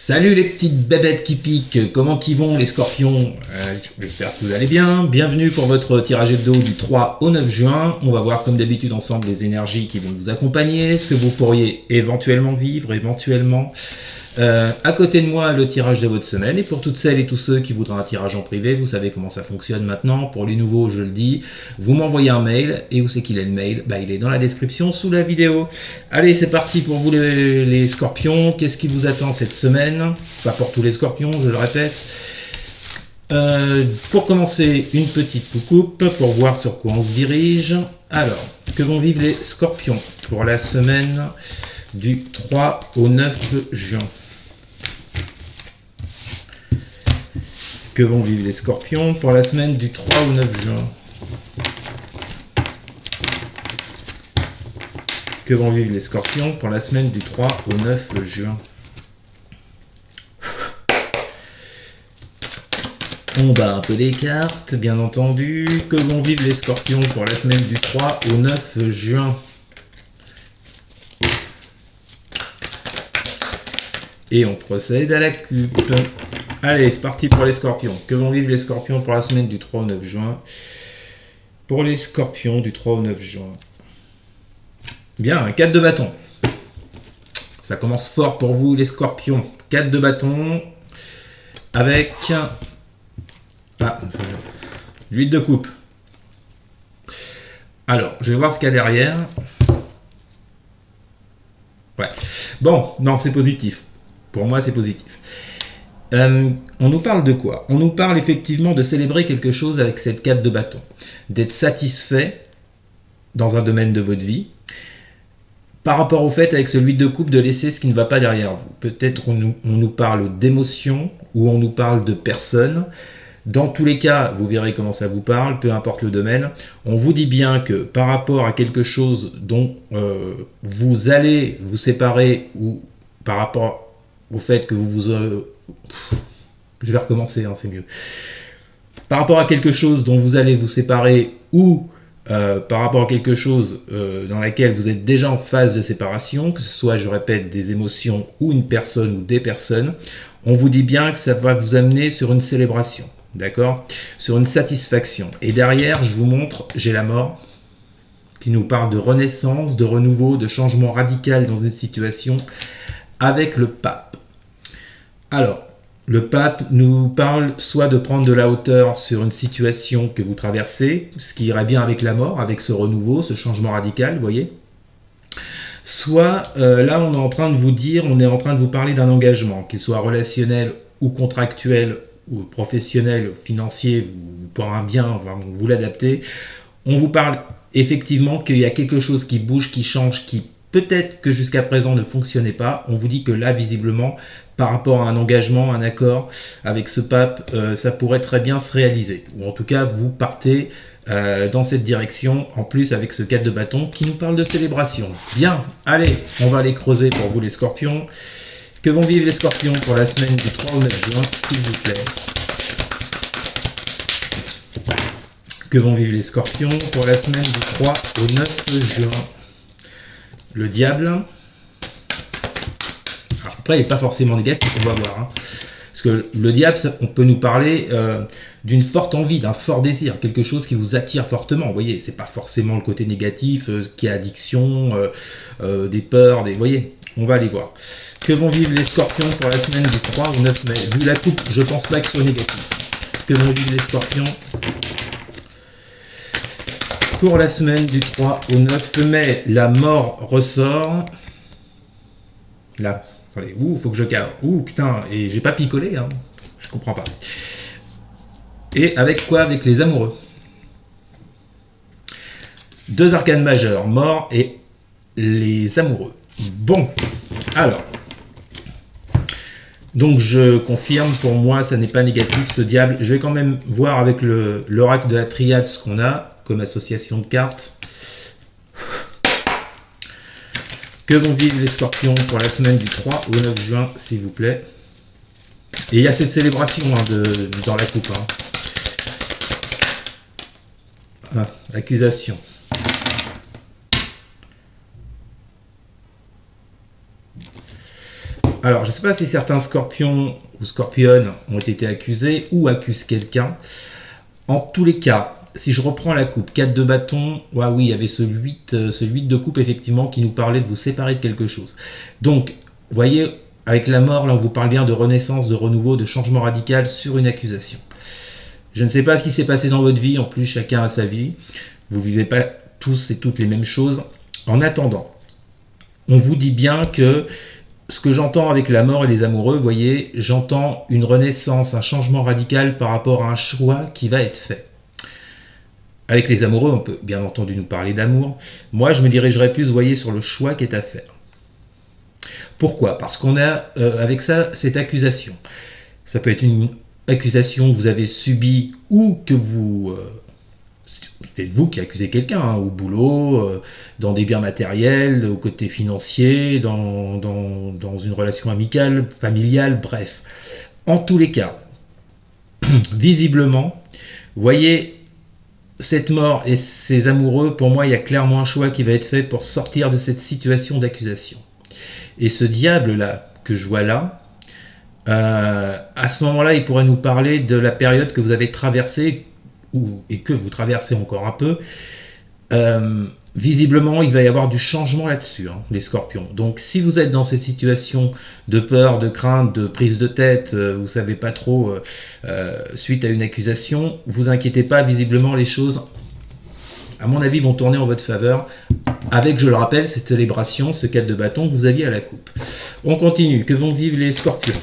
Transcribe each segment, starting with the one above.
Salut les petites bébêtes qui piquent, comment qu'ils vont les scorpions? J'espère que vous allez bien. Bienvenue pour votre tirage hebdo du 3 au 9 juin. On va voir comme d'habitude ensemble les énergies qui vont vous accompagner, ce que vous pourriez éventuellement vivre, à côté de moi, le tirage de votre semaine. Et pour toutes celles et tous ceux qui voudraient un tirage en privé, vous savez comment ça fonctionne maintenant. Pour les nouveaux, je le dis, vous m'envoyez un mail. Et où c'est qu'il est le mail? Il est dans la description sous la vidéo. Allez, c'est parti pour vous les scorpions. Qu'est-ce qui vous attend cette semaine? Pas pour tous les scorpions, je le répète. Pour commencer, une petite coucoupe pour voir sur quoi on se dirige. Alors, que vont vivre les scorpions pour la semaine du 3 au 9 juin? Que vont vivre les scorpions pour la semaine du 3 au 9 juin? Que vont vivre les scorpions pour la semaine du 3 au 9 juin? On bat un peu les cartes, bien entendu. Que vont vivre les scorpions pour la semaine du 3 au 9 juin? Et on procède à la coupe. Allez, c'est parti pour les scorpions. Que vont vivre les scorpions pour la semaine du 3 au 9 juin? Pour les scorpions du 3 au 9 juin. Bien, 4 de bâton. Ça commence fort pour vous les scorpions. 4 de bâton avec l'huile de coupe. Alors, je vais voir ce qu'il y a derrière. Ouais. Bon, non, c'est positif. Pour moi, c'est positif. On nous parle de quoi? On nous parle effectivement de célébrer quelque chose avec cette 4 de bâton. D'être satisfait dans un domaine de votre vie. Par rapport au fait, avec celui de coupe, de laisser ce qui ne va pas derrière vous. Peut-être on nous parle d'émotions ou on nous parle de personnes. Dans tous les cas, vous verrez comment ça vous parle, peu importe le domaine. On vous dit bien que par rapport à quelque chose dont vous allez vous séparer ou par rapport au fait que je vais recommencer, hein, c'est mieux. Par rapport à quelque chose dont vous allez vous séparer ou par rapport à quelque chose dans laquelle vous êtes déjà en phase de séparation, que ce soit, je répète, des émotions ou une personne ou des personnes, on vous dit bien que ça va vous amener sur une célébration, d'accord? Sur une satisfaction. Et derrière, je vous montre, j'ai la mort, qui nous parle de renaissance, de renouveau, de changement radical dans une situation avec le pape. Alors, le pape nous parle soit de prendre de la hauteur sur une situation que vous traversez, ce qui irait bien avec la mort, avec ce renouveau, ce changement radical, vous voyez. Soit, là, on est en train de vous dire, on est en train de vous parler d'un engagement, qu'il soit relationnel ou contractuel, ou professionnel, financier, vous pourrez bien, enfin, vous l'adaptez. On vous parle effectivement qu'il y a quelque chose qui bouge, qui change, qui peut-être que jusqu'à présent ne fonctionnait pas. On vous dit que là, visiblement, par rapport à un engagement, un accord avec ce pape, ça pourrait très bien se réaliser. Ou en tout cas, vous partez dans cette direction, en plus avec ce 4 de bâton qui nous parle de célébration. Bien, allez, on va aller creuser pour vous les scorpions. Que vont vivre les scorpions pour la semaine du 3 au 9 juin, s'il vous plaît? Que vont vivre les scorpions pour la semaine du 3 au 9 juin? Le diable. Alors après, il n'est pas forcément négatif, on va voir. Hein. Parce que le diable, on peut nous parler d'une forte envie, d'un fort désir, quelque chose qui vous attire fortement. Vous voyez, c'est pas forcément le côté négatif, qui est addiction, des peurs, vous voyez, on va aller voir. Que vont vivre les scorpions pour la semaine du 3 au 9 mai? Vu la coupe, je pense pas que ce soit négatif. Que vont vivre les scorpions pour la semaine du 3 au 9 mai? La mort ressort. Là, attendez, faut que je cave. Putain, et j'ai pas picolé, hein. Je comprends pas. Et avec quoi? Avec les amoureux. 2 arcanes majeures, mort et les amoureux. Bon, alors. Donc je confirme, pour moi, ça n'est pas négatif, ce diable. Je vais quand même voir avec l'oracle de la triade ce qu'on a comme association de cartes. Que vont vivre les scorpions pour la semaine du 3 au 9 juin, s'il vous plaît? Et il y a cette célébration hein, dans la coupe. Hein. Accusation. Alors, je ne sais pas si certains scorpions ou scorpionnes ont été accusés ou accusent quelqu'un. En tous les cas, si je reprends la coupe, 4 de bâton, ouais, oui, il y avait ce 8 de coupe, effectivement, qui nous parlait de vous séparer de quelque chose. Donc, vous voyez, avec la mort, là, on vous parle bien de renaissance, de renouveau, de changement radical sur une accusation. Je ne sais pas ce qui s'est passé dans votre vie, en plus, chacun a sa vie. Vous ne vivez pas tous et toutes les mêmes choses. En attendant, on vous dit bien que ce que j'entends avec la mort et les amoureux, vous voyez, j'entends une renaissance, un changement radical par rapport à un choix qui va être fait. Avec les amoureux, on peut bien entendu nous parler d'amour. Moi, je me dirigerai plus, vous voyez, sur le choix qui est à faire. Pourquoi? Parce qu'on a, avec ça, cette accusation. Ça peut être une accusation que vous avez subie ou que vous... c'est peut-être vous qui accusez quelqu'un, hein, au boulot, dans des biens matériels, au côté financier, dans une relation amicale, familiale, bref. En tous les cas, visiblement, vous voyez, cette mort et ces amoureux, pour moi, il y a clairement un choix qui va être fait pour sortir de cette situation d'accusation. Et ce diable-là, que je vois là, à ce moment-là, il pourrait nous parler de la période que vous avez traversée, et que vous traversez encore un peu. Visiblement, il va y avoir du changement là-dessus, hein, les scorpions. Donc, si vous êtes dans cette situation de peur, de crainte, de prise de tête, vous ne savez pas trop, suite à une accusation, vous inquiétez pas, visiblement, les choses, à mon avis, vont tourner en votre faveur, avec, je le rappelle, cette célébration, ce 4 de bâton que vous aviez à la coupe. On continue. Que vont vivre les scorpions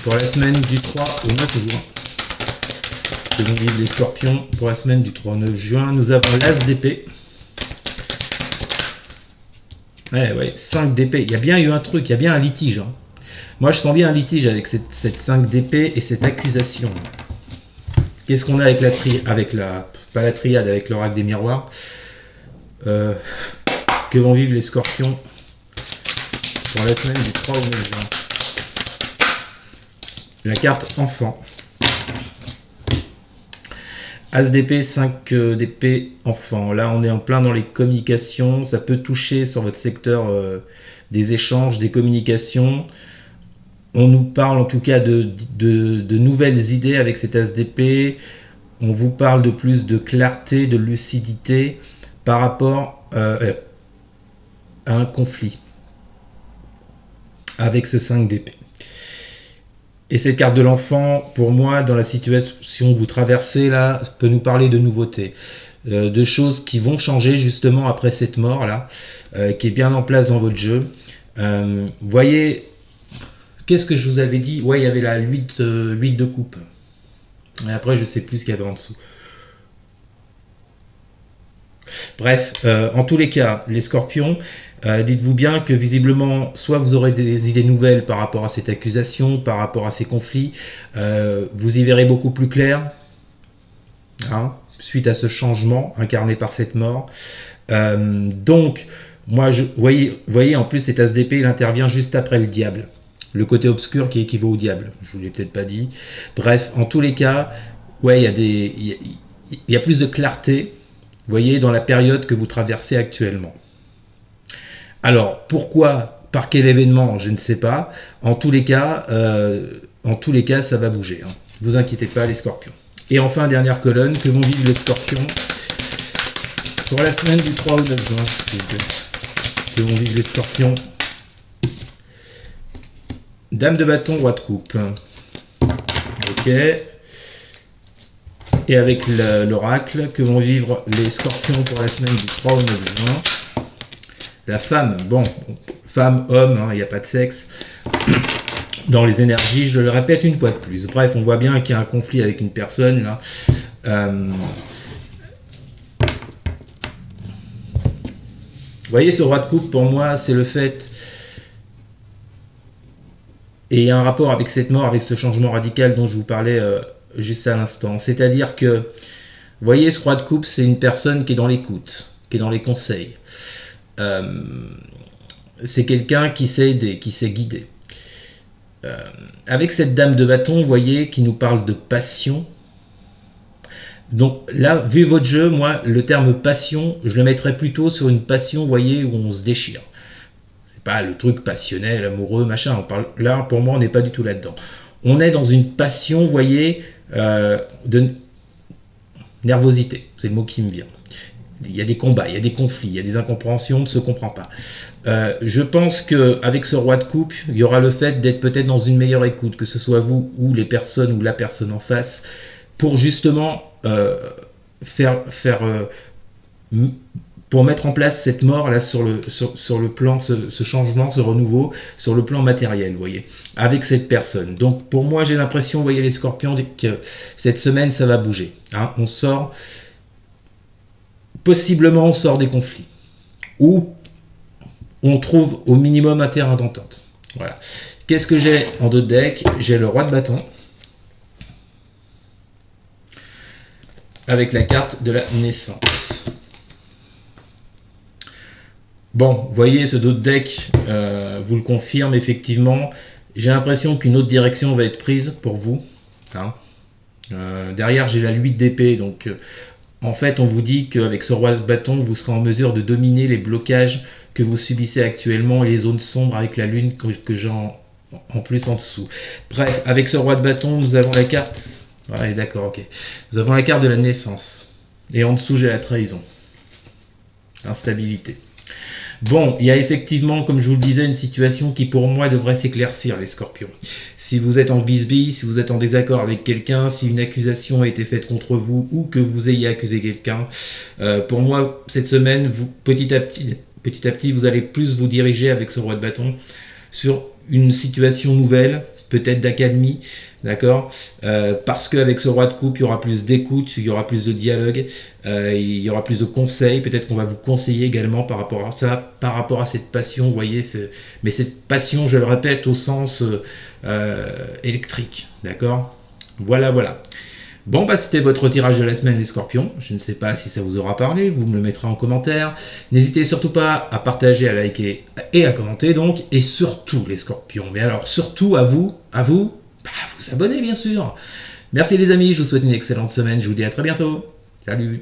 pour la semaine du 3 au 9 juin? Que vont vivre les scorpions pour la semaine du 3 au 9 juin? Nous avons l'as d'épée. Ouais, 5 d'épée. Il y a bien eu un truc, il y a bien un litige. Hein. Moi, je sens bien un litige avec cette 5 d'épée et cette accusation. Qu'est-ce qu'on a avec pas la triade, avec l'oracle des miroirs? Que vont vivre les scorpions pour la semaine du 3 au 9 juin? La carte enfant. As d'épée, 5 d'épée, enfant. Là, on est en plein dans les communications. Ça peut toucher sur votre secteur des échanges, des communications. On nous parle en tout cas de nouvelles idées avec cet as d'épée. On vous parle de plus de clarté, de lucidité par rapport à un conflit avec ce 5 d'épée. Et cette carte de l'enfant, pour moi, dans la situation que vous traversez là, peut nous parler de nouveautés, de choses qui vont changer justement après cette mort-là, qui est bien en place dans votre jeu. Voyez, qu'est-ce que je vous avais dit? Ouais, il y avait la 8 de coupe. Et après, je ne sais plus ce qu'il y avait en dessous. Bref, en tous les cas, les scorpions, dites-vous bien que visiblement, soit vous aurez des idées nouvelles par rapport à cette accusation, par rapport à ces conflits, vous y verrez beaucoup plus clair, hein, suite à ce changement incarné par cette mort. Donc, moi, voyez, en plus, cet as d'épée, il intervient juste après le diable. Le côté obscur qui équivaut au diable, je ne vous l'ai peut-être pas dit. Bref, en tous les cas, ouais, il y a plus de clarté, vous voyez, dans la période que vous traversez actuellement. Alors, pourquoi, par quel événement, je ne sais pas. En tous les cas, ça va bouger. Hein. Ne vous inquiétez pas, les scorpions. Et enfin, dernière colonne, que vont vivre les scorpions pour la semaine du 3 au 9 juin, s'il vous plaît. Que vont vivre les scorpions? Dame de bâton, roi de coupe. Ok. Et avec l'oracle, que vont vivre les scorpions pour la semaine du 3 au 9 juin? La femme, bon, femme, homme, il n'y a pas de sexe. Dans les énergies, je le répète une fois de plus. Bref, on voit bien qu'il y a un conflit avec une personne, là. Vous voyez, ce roi de coupe, pour moi, c'est le fait... Et il y a un rapport avec cette mort, avec ce changement radical dont je vous parlais juste à l'instant. C'est-à-dire que, vous voyez, ce roi de coupe, c'est une personne qui est dans l'écoute, qui est dans les conseils. C'est quelqu'un qui sait aider, qui sait guider. Avec cette dame de bâton, vous voyez, qui nous parle de passion. Donc là, vu votre jeu, moi, le terme passion, je le mettrais plutôt sur une passion, vous voyez, où on se déchire. pas le truc passionnel, amoureux, machin. On parle, là, pour moi, on n'est pas du tout là-dedans. On est dans une passion, vous voyez, de nervosité. C'est le mot qui me vient. Il y a des combats, il y a des conflits, il y a des incompréhensions, on ne se comprend pas. Je pense qu'avec ce roi de coupe, il y aura le fait d'être peut-être dans une meilleure écoute, que ce soit vous ou les personnes ou la personne en face, pour justement pour mettre en place cette mort là sur le plan, ce changement, ce renouveau, sur le plan matériel, vous voyez, avec cette personne. Donc pour moi, j'ai l'impression, vous voyez les scorpions, que cette semaine, ça va bouger. Hein, on sort... Possiblement, on sort des conflits. Ou on trouve au minimum un terrain d'entente. Voilà. Qu'est-ce que j'ai en dos de deck? J'ai le roi de bâton. Avec la carte de la naissance. Bon, vous voyez, ce dos de deck vous le confirme effectivement. J'ai l'impression qu'une autre direction va être prise pour vous. Hein. Derrière, j'ai la 8 d'épée, donc... En fait, on vous dit qu'avec ce roi de bâton, vous serez en mesure de dominer les blocages que vous subissez actuellement et les zones sombres avec la lune que j'ai en plus en dessous. Bref, avec ce roi de bâton, nous avons la carte... Ouais, d'accord, ok. Nous avons la carte de la naissance. Et en dessous, j'ai la trahison. Instabilité. Bon, il y a effectivement, comme je vous le disais, une situation qui pour moi devrait s'éclaircir, les scorpions. Si vous êtes en bisbille, si vous êtes en désaccord avec quelqu'un, si une accusation a été faite contre vous ou que vous ayez accusé quelqu'un, pour moi, cette semaine, petit à petit, vous allez plus vous diriger avec ce roi de bâton sur une situation nouvelle, peut-être d'accalmie, d'accord, parce qu'avec ce roi de coupe, il y aura plus d'écoute, il y aura plus de dialogue, il y aura plus de conseils, peut-être qu'on va vous conseiller également par rapport à ça, par rapport à cette passion, vous voyez, mais cette passion, je le répète, au sens électrique, d'accord. Voilà, voilà. Bon, bah c'était votre tirage de la semaine, les scorpions. Je ne sais pas si ça vous aura parlé, vous me le mettrez en commentaire. N'hésitez surtout pas à partager, à liker et à commenter, donc. Et surtout, les scorpions, mais alors surtout à vous, bah, vous abonner, bien sûr. Merci les amis, je vous souhaite une excellente semaine, je vous dis à très bientôt. Salut!